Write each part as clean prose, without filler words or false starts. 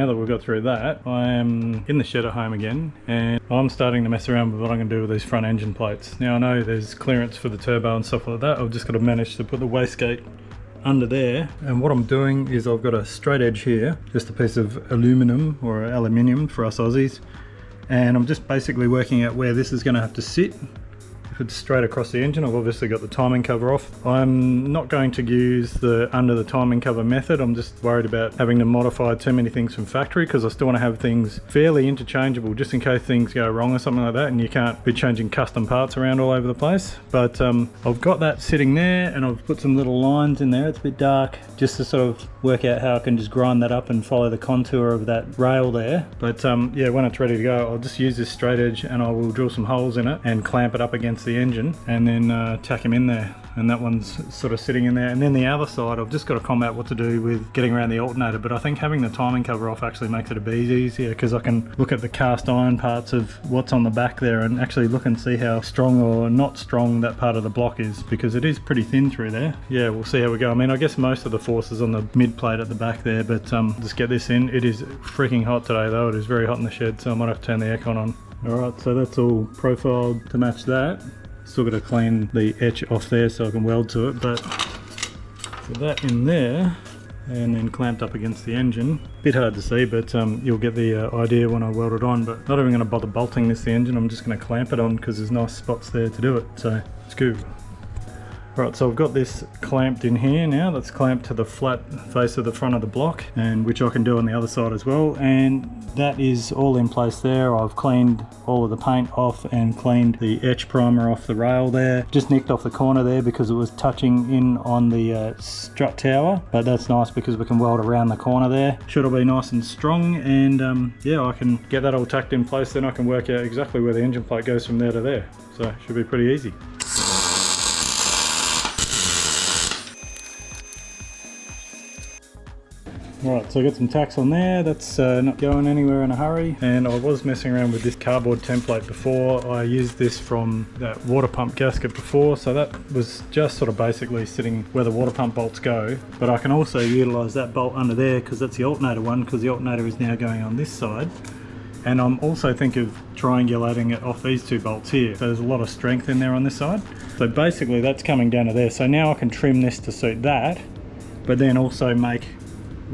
now that we've got through that, I am in the shed at home again, and I'm starting to mess around with what I'm going to do with these front engine plates. Now I know there's clearance for the turbo and stuff like that. I've just got to manage to put the wastegate under there, and what I'm doing is I've got a straight edge here, just a piece of aluminum or aluminium for us Aussies, and I'm just basically working out where this is going to have to sit. If it's straight across the engine, I've obviously got the timing cover off. I'm not going to use the under the timing cover method. I'm just worried about having to modify too many things from factory, because I still want to have things fairly interchangeable just in case things go wrong or something like that and you can't be changing custom parts around all over the place. But I've got that sitting there, and I've put some little lines in there. It's a bit dark, just to sort of work out how I can just grind that up and follow the contour of that rail there. But yeah, when it's ready to go, I'll just use this straight edge and I will drill some holes in it and clamp it up against the engine, and then tack him in there, and that one's sort of sitting in there. And then the other side, I've just got to combat what to do with getting around the alternator, but I think having the timing cover off actually makes it a bit easier, because I can look at the cast iron parts of what's on the back there and actually look and see how strong or not strong that part of the block is, because it is pretty thin through there. Yeah, we'll see how we go. I mean, I guess most of the force is on the mid plate at the back there, but just get this in. It is freaking hot today though. It is very hot in the shed, so I might have to turn the aircon on. Alright, so that's all profiled to match that. Still got to clean the etch off there so I can weld to it, but put that in there and then clamped up against the engine. Bit hard to see, but you'll get the idea when I weld it on. But not even going to bother bolting this to the engine, I'm just going to clamp it on because there's nice spots there to do it, so it's good. Right, so I've got this clamped in here now. That's clamped to the flat face of the front of the block, and which I can do on the other side as well, and that is all in place there. I've cleaned all of the paint off and cleaned the etch primer off the rail there. Just nicked off the corner there because it was touching in on the strut tower, but that's nice because we can weld around the corner there. Should all be nice and strong, and yeah, I can get that all tacked in place, then I can work out exactly where the engine plate goes from there to there, so it should be pretty easy. Right, so I got some tacks on there. That's not going anywhere in a hurry. And I was messing around with this cardboard template before. I used this from that water pump gasket before, so that was just sort of basically sitting where the water pump bolts go. But I can also utilise that bolt under there because that's the alternator one, because the alternator is now going on this side. And I'm also thinking of triangulating it off these two bolts here. So there's a lot of strength in there on this side. So basically that's coming down to there. So now I can trim this to suit that, but then also make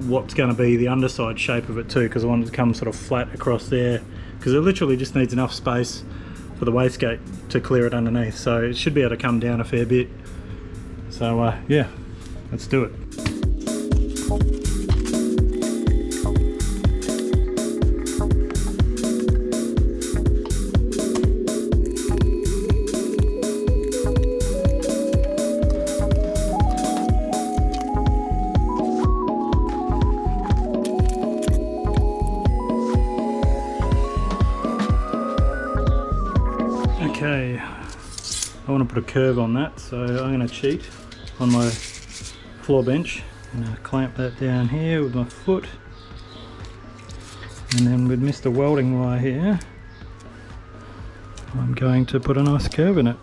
what's going to be the underside shape of it too, because I want it to come sort of flat across there, because it literally just needs enough space for the wastegate to clear it underneath, so it should be able to come down a fair bit. So yeah, let's do it. Okay, I want to put a curve on that, so I'm going to cheat on my floor bench and clamp that down here with my foot, and then with Mr. Welding Wire here, I'm going to put a nice curve in it.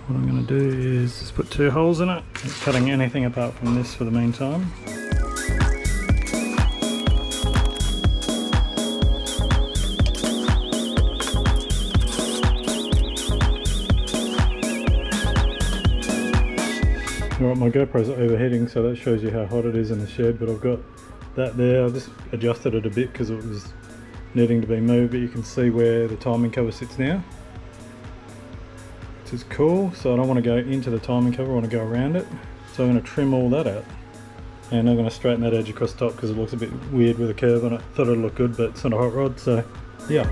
What I'm going to do is just put two holes in it, not cutting anything apart from this for the meantime. Alright, my GoPro's overheating, so that shows you how hot it is in the shed, but I've got that there. I just adjusted it a bit because it was needing to be moved, but you can see where the timing cover sits now, which is cool. So I don't want to go into the timing cover, I want to go around it. So I'm going to trim all that out, and I'm going to straighten that edge across the top because it looks a bit weird with a curve on it. Thought it'd look good, but it's not a hot rod, so yeah.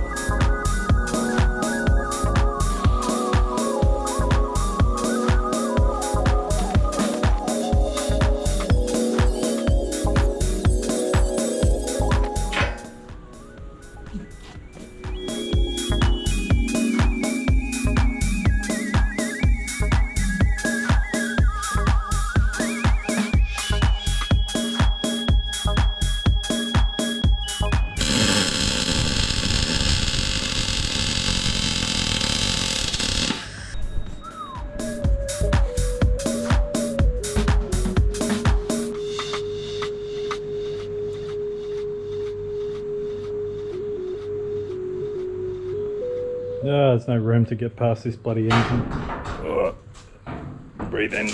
There's no room to get past this bloody engine. Oh. Breathe in.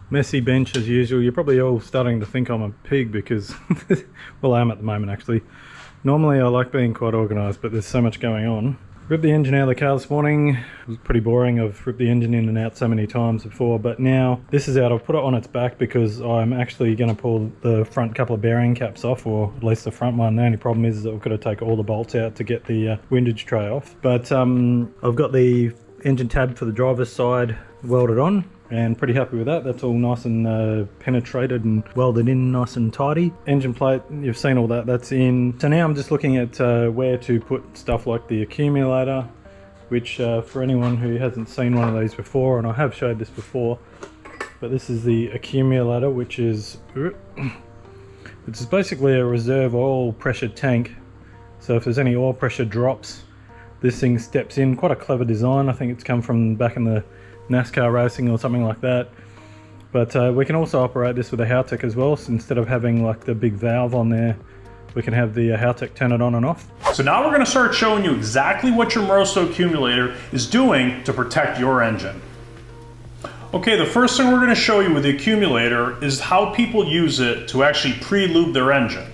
Messy bench as usual. You're probably all starting to think I'm a pig because, well, I am at the moment actually. Normally I like being quite organised, but there's so much going on. Ripped the engine out of the car this morning. It was pretty boring. I've ripped the engine in and out so many times before, but now this is out. I've put it on its back because I'm actually going to pull the front couple of bearing caps off, or at least the front one. The only problem is that I've got to take all the bolts out to get the windage tray off. But I've got the engine tab for the driver's side welded on, and pretty happy with that. That's all nice and penetrated and welded in nice and tidy. Engine plate, you've seen all that, that's in. So now I'm just looking at where to put stuff like the accumulator, which for anyone who hasn't seen one of these before, and I have showed this before, but this is the accumulator, which is basically a reserve oil pressure tank. So if there's any oil pressure drops, this thing steps in. Quite a clever design. I think it's come from back in the NASCAR racing or something like that. But we can also operate this with a Howtech as well. So instead of having like the big valve on there, we can have the Howtech turn it on and off. So now we're going to start showing you exactly what your Moroso accumulator is doing to protect your engine. Okay, the first thing we're going to show you with the accumulator is how people use it to actually pre-lube their engine.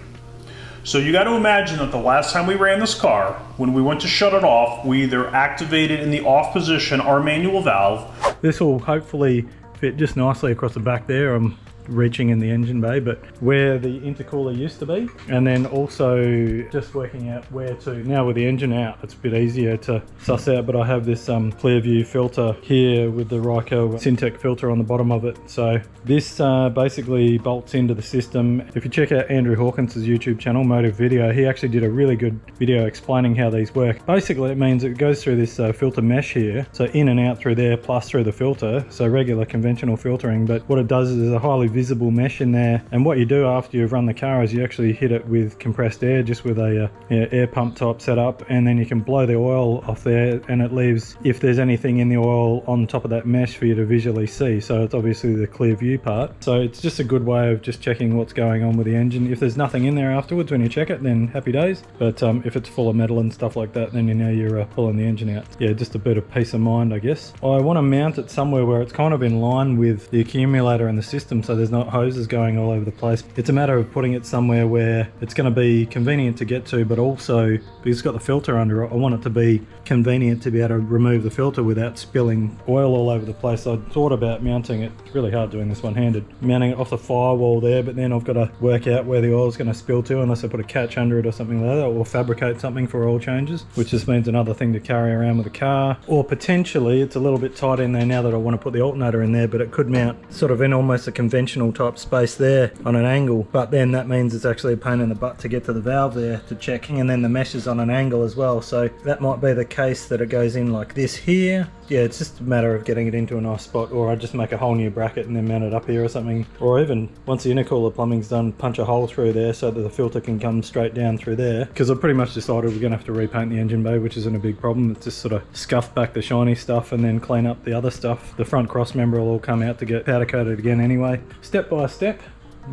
So you got to imagine that the last time we ran this car, when we went to shut it off, we either activated in the off position our manual valve. This will hopefully fit just nicely across the back there. I'm reaching in the engine bay, but where the intercooler used to be, and then also just working out where to. Now with the engine out, it's a bit easier to suss out, but I have this Clearview filter here with the Ryco Syntec filter on the bottom of it. So this basically bolts into the system. If you check out Andrew Hawkins' YouTube channel, Motive Video, he actually did a really good video explaining how these work. Basically it means it goes through this filter mesh here, so in and out through there plus through the filter, so regular conventional filtering, but what it does is there's a highly visible mesh in there, and what you do after you've run the car is you actually hit it with compressed air, just with a air pump type setup, and then you can blow the oil off there, and it leaves, if there's anything in the oil, on top of that mesh for you to visually see. So it's obviously the clear view part. So it's just a good way of just checking what's going on with the engine. If there's nothing in there afterwards when you check it, then happy days, but if it's full of metal and stuff like that, then you know you're pulling the engine out. Yeah, just a bit of peace of mind, I guess. I want to mount it somewhere where it's kind of in line with the accumulator and the system, so there's not hoses going all over the place. It's a matter of putting it somewhere where it's going to be convenient to get to, but also because it's got the filter under it, I want it to be convenient to be able to remove the filter without spilling oil all over the place. I thought about mounting it. It's really hard doing this one-handed, mounting it off the firewall there, but then I've got to work out where the oil is going to spill to unless I put a catch under it or something like that, or fabricate something for oil changes, which just means another thing to carry around with the car. Or potentially it's a little bit tight in there now that I want to put the alternator in there, but it could mount sort of in almost a conventional type space there on an angle, but then that means it's actually a pain in the butt to get to the valve there to check, and then the mesh is on an angle as well, so that might be the case that it goes in like this here. Yeah, it's just a matter of getting it into a nice spot, or I just make a whole new bracket and then mount it up here or something, or even once the intercooler plumbing's done, punch a hole through there so that the filter can come straight down through there, because I've pretty much decided we're going to have to repaint the engine bay, which isn't a big problem. It's just sort of scuff back the shiny stuff and then clean up the other stuff. The front cross member will all come out to get powder coated again anyway. Step by step.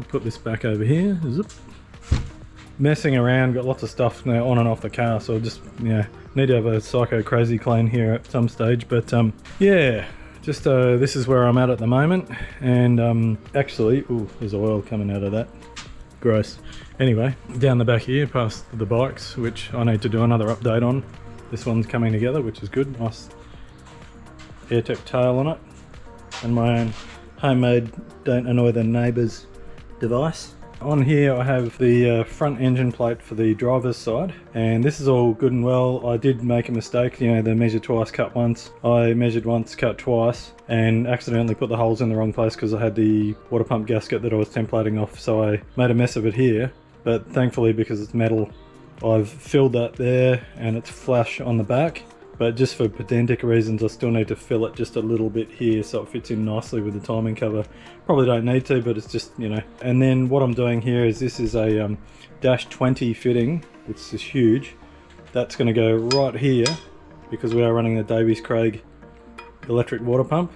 Put this back over here. Zip. Messing around, got lots of stuff now on and off the car, so just need to have a psycho crazy clean here at some stage. But yeah, just this is where I'm at the moment, and actually, ooh, there's oil coming out of that. Gross. Anyway, down the back here, past the bikes, which I need to do another update on. This one's coming together, which is good. Nice AirTech tail on it, and my own homemade don't annoy the neighbours device. On here I have the front engine plate for the driver's side, and this is all good and well. I did make a mistake, the measure twice, cut once. I measured once, cut twice, and accidentally put the holes in the wrong place because I had the water pump gasket that I was templating off, so I made a mess of it here. But thankfully, because it's metal, I've filled that there and it's flush on the back. But just for pedantic reasons, I still need to fill it just a little bit here so it fits in nicely with the timing cover. Probably don't need to, but it's just, And then what I'm doing here is this is a dash 20 fitting. It's just huge. That's going to go right here because we are running the Davies Craig electric water pump.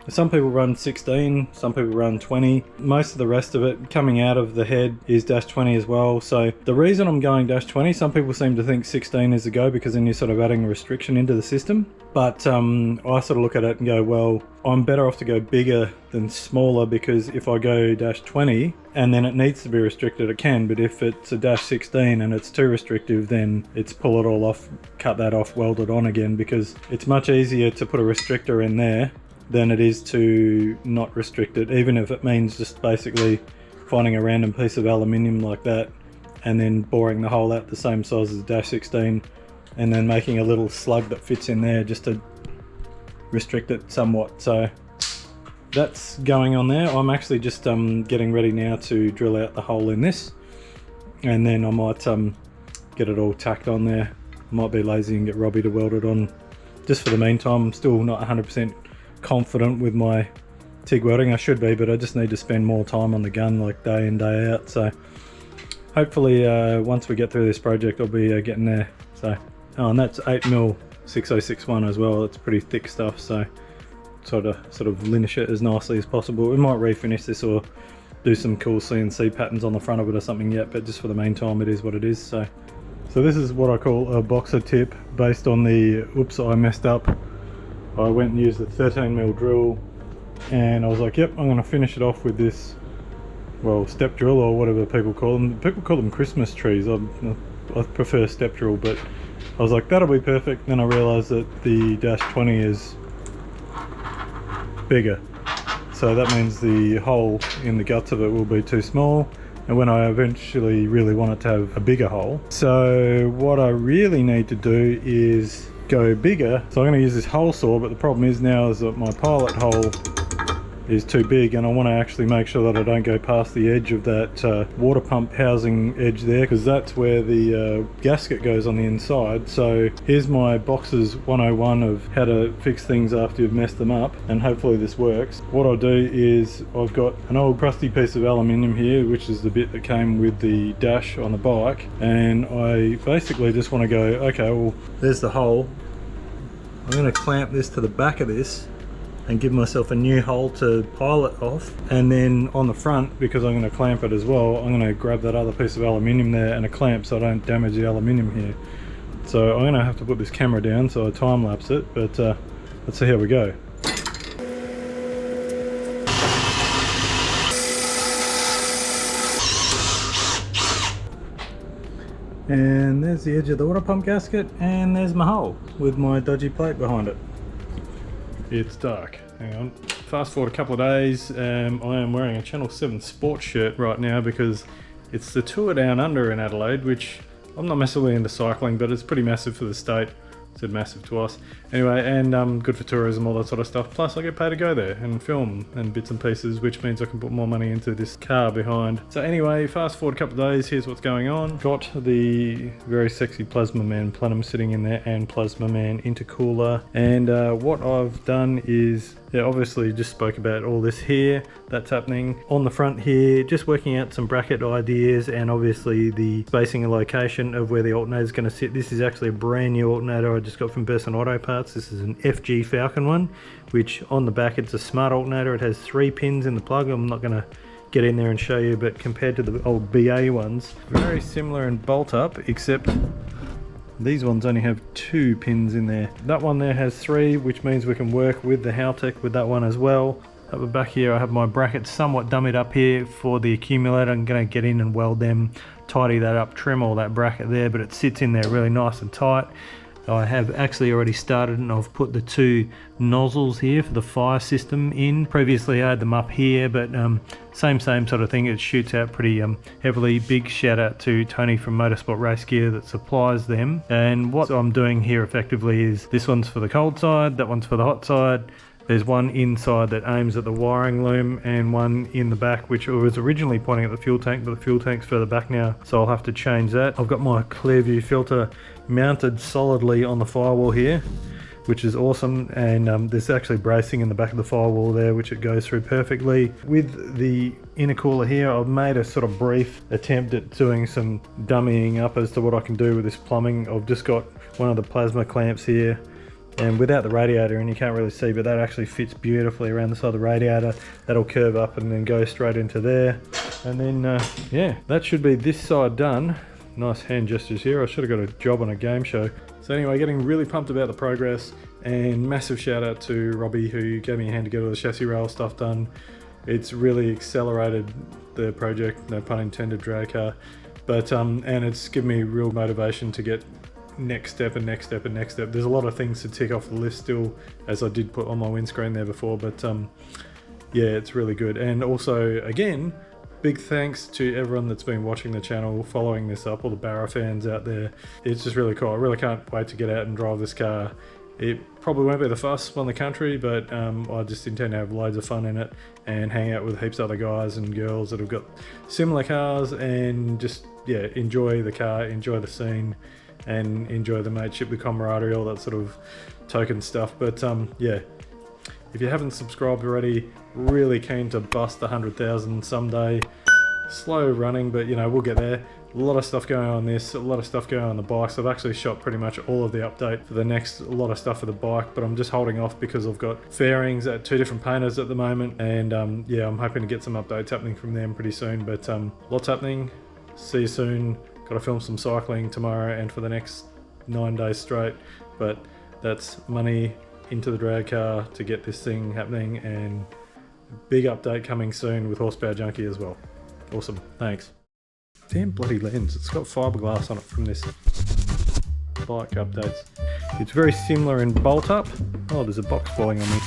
Some people run 16, some people run 20. Most of the rest of it coming out of the head is dash 20 as well. So the reason I'm going dash 20, some people seem to think 16 is the go because then you're sort of adding a restriction into the system. But I sort of look at it and go, well, I'm better off to go bigger than smaller, because if I go dash 20 and then it needs to be restricted, it can. But if it's a dash 16 and it's too restrictive, then it's pull it all off, cut that off, weld it on again, because it's much easier to put a restrictor in there than it is to not restrict it, even if it means just basically finding a random piece of aluminium like that and then boring the hole out the same size as dash 16 and then making a little slug that fits in there just to restrict it somewhat. So that's going on there. I'm actually just getting ready now to drill out the hole in this, and then I might get it all tacked on there. I might be lazy and get Robbie to weld it on just for the meantime. I'm still not 100% confident with my TIG welding. I should be, but I just need to spend more time on the gun, like day in, day out. So hopefully once we get through this project, I'll be getting there. So, oh, and that's 8mm 6061 as well. It's pretty thick stuff, so sort of linish it as nicely as possible. We might refinish this or do some cool CNC patterns on the front of it or something yet, but just for the meantime, it is what it is. So this is what I call a boxer tip, based on the oops, I messed up. I went and used a 13mm drill, and I was like, yep, I'm going to finish it off with this, well, step drill or whatever people call them. People call them Christmas trees. I prefer step drill, but I was like, that'll be perfect. Then I realised that the dash 20 is bigger, so that means the hole in the guts of it will be too small, and when I eventually really want it to have a bigger hole. So what I really need to do is go bigger. So I'm going to use this hole saw, but the problem is now is that my pilot hole is too big, and I want to actually make sure that I don't go past the edge of that water pump housing edge there, because that's where the gasket goes on the inside. So here's my boxes 101 of how to fix things after you've messed them up, and hopefully this works. What I'll do is, I've got an old crusty piece of aluminium here, which is the bit that came with the dash on the bike, and I basically just want to go, okay, well, there's the hole. I'm going to clamp this to the back of this and give myself a new hole to pilot off, and then on the front, because I'm going to clamp it as well, I'm going to grab that other piece of aluminium there and a clamp so I don't damage the aluminium here. So I'm going to have to put this camera down so I time lapse it, but let's see how we go. And there's the edge of the water pump gasket, and there's my hole with my dodgy plate behind it. It's dark. Hang on. Fast forward a couple of days. I am wearing a Channel 7 sports shirt right now because it's the Tour Down Under in Adelaide, which I'm not massively into cycling, but it's pretty massive for the state. Said massive to us. Anyway, and good for tourism, all that sort of stuff. Plus I get paid to go there and film and bits and pieces, which means I can put more money into this car behind. So anyway, fast forward a couple of days, here's what's going on. Got the very sexy Plasma Man Plenum sitting in there, and Plasma Man intercooler. And what I've done is, yeah, obviously just spoke about all this here, that's happening. On the front here, just working out some bracket ideas, and obviously the spacing and location of where the alternator is going to sit. This is actually a brand new alternator I just got from Besson Auto Parts. This is an FG Falcon one, which on the back it's a smart alternator. It has 3 pins in the plug. I'm not going to get in there and show you, but compared to the old BA ones, very similar in bolt up, except these ones only have 2 pins in there. That one there has 3, which means we can work with the Haltech with that one as well. At the back here I have my brackets somewhat dummied up here for the accumulator. I'm going to get in and weld them, tidy that up, trim all that bracket there, but it sits in there really nice and tight. I have actually already started, and I've put the 2 nozzles here for the fire system in. Previously I had them up here, but same sort of thing. It shoots out pretty heavily. Big shout out to Tony from Motorsport Race Gear that supplies them. And what I'm doing here effectively is, this one's for the cold side, that one's for the hot side. There's one inside that aims at the wiring loom, and one in the back which was originally pointing at the fuel tank, but the fuel tank's further back now, so I'll have to change that. I've got my Clearview filter mounted solidly on the firewall here, which is awesome, and there's actually bracing in the back of the firewall there, which it goes through perfectly. With the intercooler here, I've made a sort of brief attempt at doing some dummying up as to what I can do with this plumbing. I've just got one of the plasma clamps here and without the radiator, and you can't really see, but that actually fits beautifully around the side of the radiator. That'll curve up and then go straight into there. And then yeah, that should be this side done. Nice hand gestures here. I should have got a job on a game show. So anyway, getting really pumped about the progress, and massive shout out to Robbie who gave me a hand to get all the chassis rail stuff done. It's really accelerated the project, no pun intended, drag car. But and it's given me real motivation to get next step and next step and next step. There's a lot of things to tick off the list still, as I did put on my windscreen there before, but yeah, it's really good. And also, again, big thanks to everyone that's been watching the channel, following this up, all the Barra fans out there. It's just really cool. I really can't wait to get out and drive this car. It probably won't be the fastest one in the country, but I just intend to have loads of fun in it and hang out with heaps of other guys and girls that have got similar cars, and just, yeah, enjoy the car, enjoy the scene, and enjoy the mateship, the camaraderie, all that sort of token stuff. But yeah, if you haven't subscribed already, really keen to bust the 100,000 someday. Slow running, but you know, we'll get there. A lot of stuff going on this, a lot of stuff going on the bikes. I've actually shot pretty much all of the update for the next, a lot of stuff for the bike, but I'm just holding off because I've got fairings at 2 different painters at the moment, and yeah, I'm hoping to get some updates happening from them pretty soon. But lots happening. See you soon. Got to film some cycling tomorrow and for the next 9 days straight, but that's money into the drag car to get this thing happening, and big update coming soon with Horsepower Junkie as well. Awesome, thanks. Damn bloody lens, it's got fiberglass on it from this bike updates. It's very similar in bolt up. Oh, there's a box falling on me.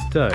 Stay.